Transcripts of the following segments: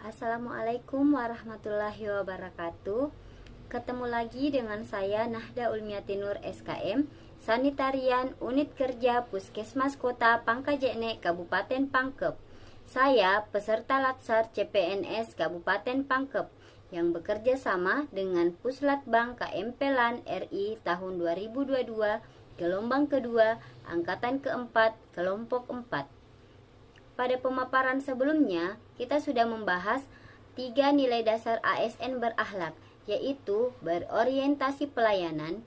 Assalamualaikum warahmatullahi wabarakatuh. Ketemu lagi dengan saya Nahda Ulmiati Nur SKM, Sanitarian Unit Kerja Puskesmas Kota Pangkajene Kabupaten Pangkep. Saya peserta Latsar CPNS Kabupaten Pangkep yang bekerja sama dengan Puslatbang KMP LAN RI tahun 2022 gelombang kedua angkatan keempat kelompok 4. Pada pemaparan sebelumnya, kita sudah membahas 3 nilai dasar ASN berakhlak, yaitu berorientasi pelayanan,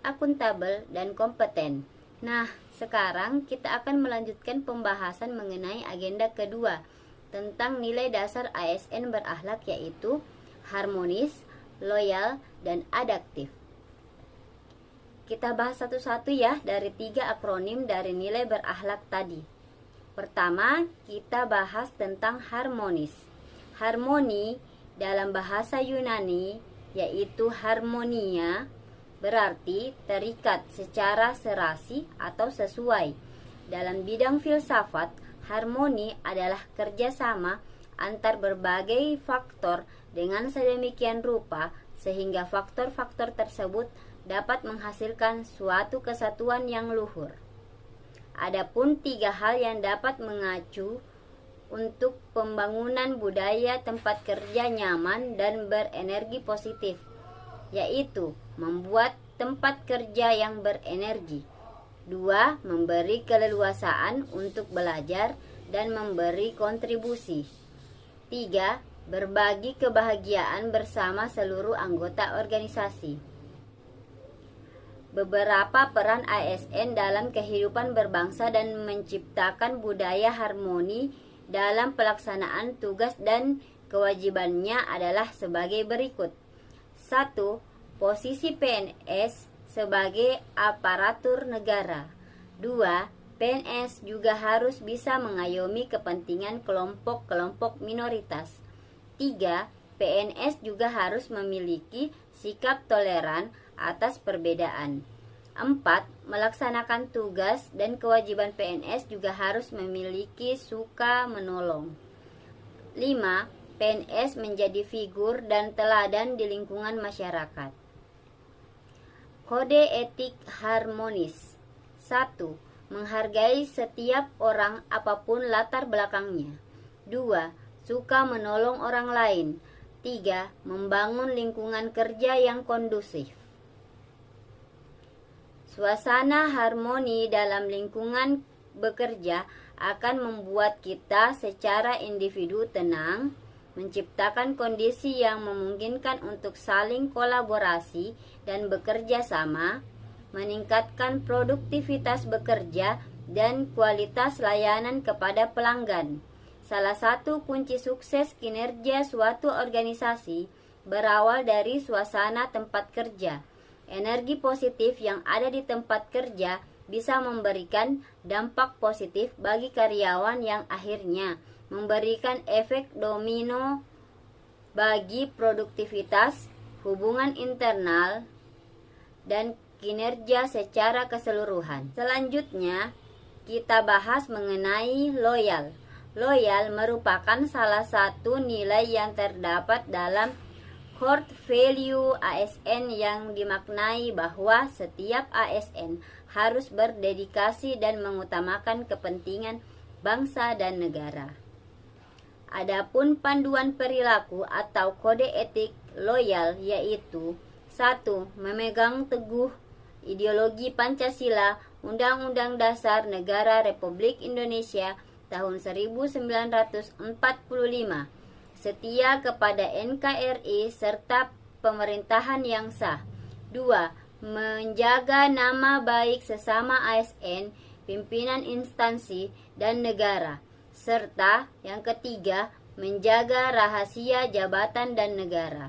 akuntabel, dan kompeten. Nah, sekarang kita akan melanjutkan pembahasan mengenai agenda kedua tentang nilai dasar ASN berakhlak, yaitu harmonis, loyal, dan adaptif. Kita bahas satu-satu ya dari 3 akronim dari nilai berakhlak tadi. Pertama, kita bahas tentang harmonis. Harmoni dalam bahasa Yunani yaitu harmonia, berarti terikat secara serasi atau sesuai. Dalam bidang filsafat, harmoni adalah kerjasama antar berbagai faktor dengan sedemikian rupa sehingga faktor-faktor tersebut dapat menghasilkan suatu kesatuan yang luhur. Adapun 3 hal yang dapat mengacu untuk pembangunan budaya tempat kerja nyaman dan berenergi positif, yaitu membuat tempat kerja yang berenergi. 2. Memberi keleluasaan untuk belajar dan memberi kontribusi. 3. Berbagi kebahagiaan bersama seluruh anggota organisasi. Beberapa peran ASN dalam kehidupan berbangsa dan menciptakan budaya harmoni dalam pelaksanaan tugas dan kewajibannya adalah sebagai berikut. 1. Posisi PNS sebagai aparatur negara. 2. PNS juga harus bisa mengayomi kepentingan kelompok-kelompok minoritas. 3. PNS juga harus memiliki sikap toleran atas perbedaan. 4. Melaksanakan tugas dan kewajiban PNS juga harus memiliki suka menolong. 5. PNS menjadi figur dan teladan di lingkungan masyarakat. Kode etik harmonis. 1. Menghargai setiap orang apapun latar belakangnya. 2. Suka menolong orang lain. 3. Membangun lingkungan kerja yang kondusif. Suasana harmoni dalam lingkungan bekerja akan membuat kita secara individu tenang, menciptakan kondisi yang memungkinkan untuk saling kolaborasi dan bekerja sama, meningkatkan produktivitas bekerja dan kualitas layanan kepada pelanggan. Salah satu kunci sukses kinerja suatu organisasi berawal dari suasana tempat kerja. Energi positif yang ada di tempat kerja bisa memberikan dampak positif bagi karyawan yang akhirnya memberikan efek domino bagi produktivitas, hubungan internal, dan kinerja secara keseluruhan. Selanjutnya, kita bahas mengenai loyal. Loyal merupakan salah satu nilai yang terdapat dalam core value ASN yang dimaknai bahwa setiap ASN harus berdedikasi dan mengutamakan kepentingan bangsa dan negara. Adapun panduan perilaku atau kode etik loyal yaitu 1. Memegang teguh ideologi Pancasila, Undang-Undang Dasar Negara Republik Indonesia tahun 1945. Setia kepada NKRI serta pemerintahan yang sah. 2. Menjaga nama baik sesama ASN, pimpinan instansi, dan negara. Serta yang ketiga, menjaga rahasia jabatan dan negara.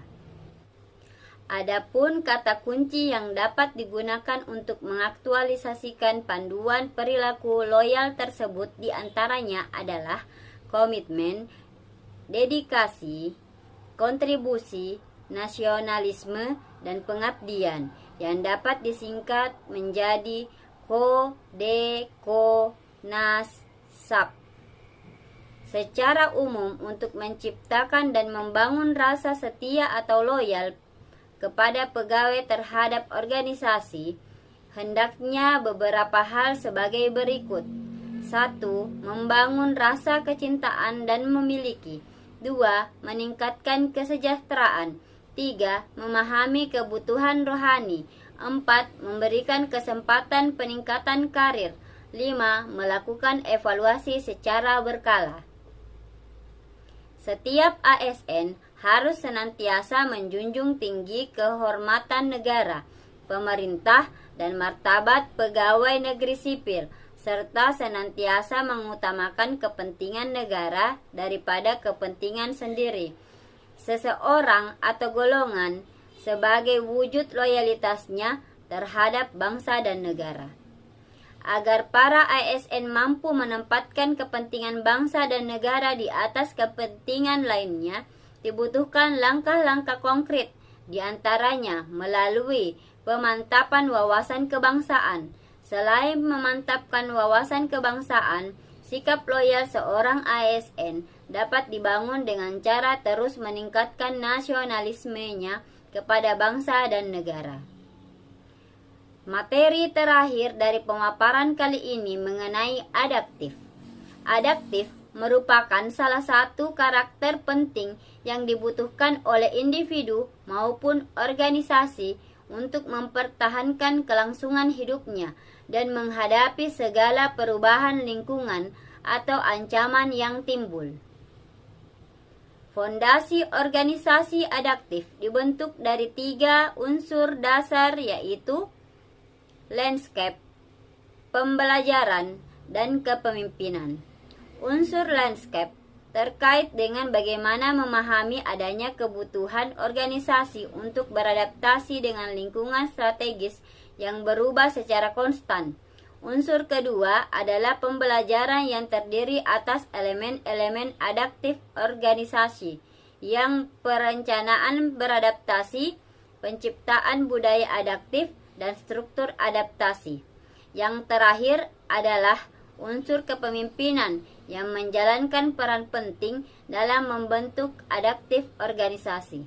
Adapun kata kunci yang dapat digunakan untuk mengaktualisasikan panduan perilaku loyal tersebut diantaranya adalah komitmen, dedikasi, kontribusi, nasionalisme, dan pengabdian yang dapat disingkat menjadi KODEKONASAP. secara umum untuk menciptakan dan membangun rasa setia atau loyal kepada pegawai terhadap organisasi, hendaknya beberapa hal sebagai berikut. 1. Membangun rasa kecintaan dan memiliki. 2. Meningkatkan kesejahteraan. 3. Memahami kebutuhan rohani. 4. Memberikan kesempatan peningkatan karir. 5. Melakukan evaluasi secara berkala. Setiap ASN harus senantiasa menjunjung tinggi kehormatan negara, pemerintah, dan martabat pegawai negeri sipil, serta senantiasa mengutamakan kepentingan negara daripada kepentingan sendiri, seseorang atau golongan, sebagai wujud loyalitasnya terhadap bangsa dan negara. Agar para ASN mampu menempatkan kepentingan bangsa dan negara di atas kepentingan lainnya, dibutuhkan langkah-langkah konkret, diantaranya melalui pemantapan wawasan kebangsaan. Selain memantapkan wawasan kebangsaan, sikap loyal seorang ASN dapat dibangun dengan cara terus meningkatkan nasionalismenya kepada bangsa dan negara. Materi terakhir dari pemaparan kali ini mengenai adaptif. Adaptif merupakan salah satu karakter penting yang dibutuhkan oleh individu maupun organisasi untuk mempertahankan kelangsungan hidupnya dan menghadapi segala perubahan lingkungan atau ancaman yang timbul. Fondasi organisasi adaptif dibentuk dari 3 unsur dasar, yaitu landscape, pembelajaran, dan kepemimpinan. Unsur landscape terkait dengan bagaimana memahami adanya kebutuhan organisasi untuk beradaptasi dengan lingkungan strategis yang berubah secara konstan. Unsur kedua adalah pembelajaran yang terdiri atas elemen-elemen adaptif organisasi, yang perencanaan beradaptasi, penciptaan budaya adaptif, dan struktur adaptasi. Yang terakhir adalah unsur kepemimpinan yang menjalankan peran penting dalam membentuk adaptif organisasi.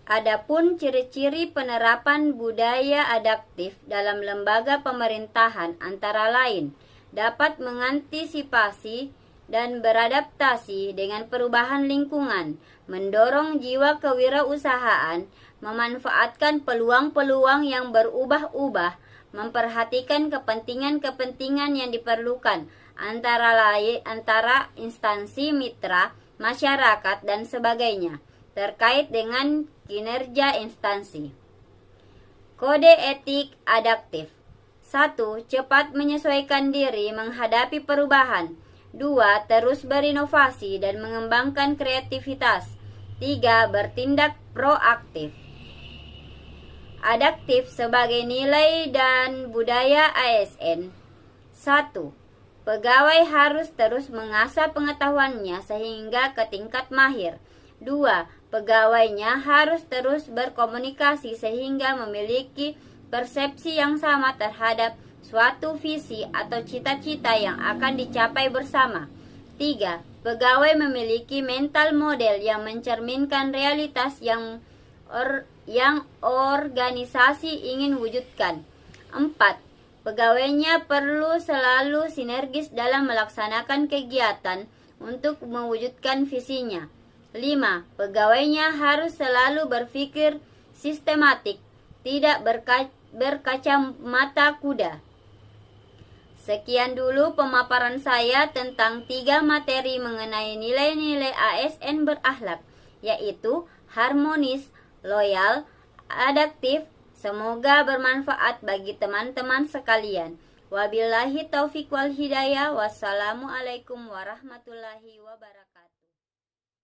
Adapun ciri-ciri penerapan budaya adaptif dalam lembaga pemerintahan antara lain dapat mengantisipasi dan beradaptasi dengan perubahan lingkungan, mendorong jiwa kewirausahaan, memanfaatkan peluang-peluang yang berubah-ubah, memperhatikan kepentingan-kepentingan yang diperlukan antara instansi mitra, masyarakat, dan sebagainya terkait dengan kinerja instansi. Kode etik adaptif. 1. Cepat menyesuaikan diri menghadapi perubahan. 2. Terus berinovasi dan mengembangkan kreativitas. 3. Bertindak proaktif. Adaptif sebagai nilai dan budaya ASN. 1. Pegawai harus terus mengasah pengetahuannya sehingga ke tingkat mahir. 2. Pegawainya harus terus berkomunikasi sehingga memiliki persepsi yang sama terhadap suatu visi atau cita-cita yang akan dicapai bersama. 3. Pegawai memiliki mental model yang mencerminkan realitas yang organisasi ingin wujudkan. 4. Pegawainya perlu selalu sinergis dalam melaksanakan kegiatan untuk mewujudkan visinya. 5. Pegawainya harus selalu berpikir sistematik, tidak berkacamata kuda. Sekian dulu pemaparan saya tentang 3 materi mengenai nilai-nilai ASN berakhlak, yaitu harmonis, loyal, adaptif. Semoga bermanfaat bagi teman-teman sekalian. Wabillahi taufiq wal hidayah. Wassalamualaikum warahmatullahi wabarakatuh.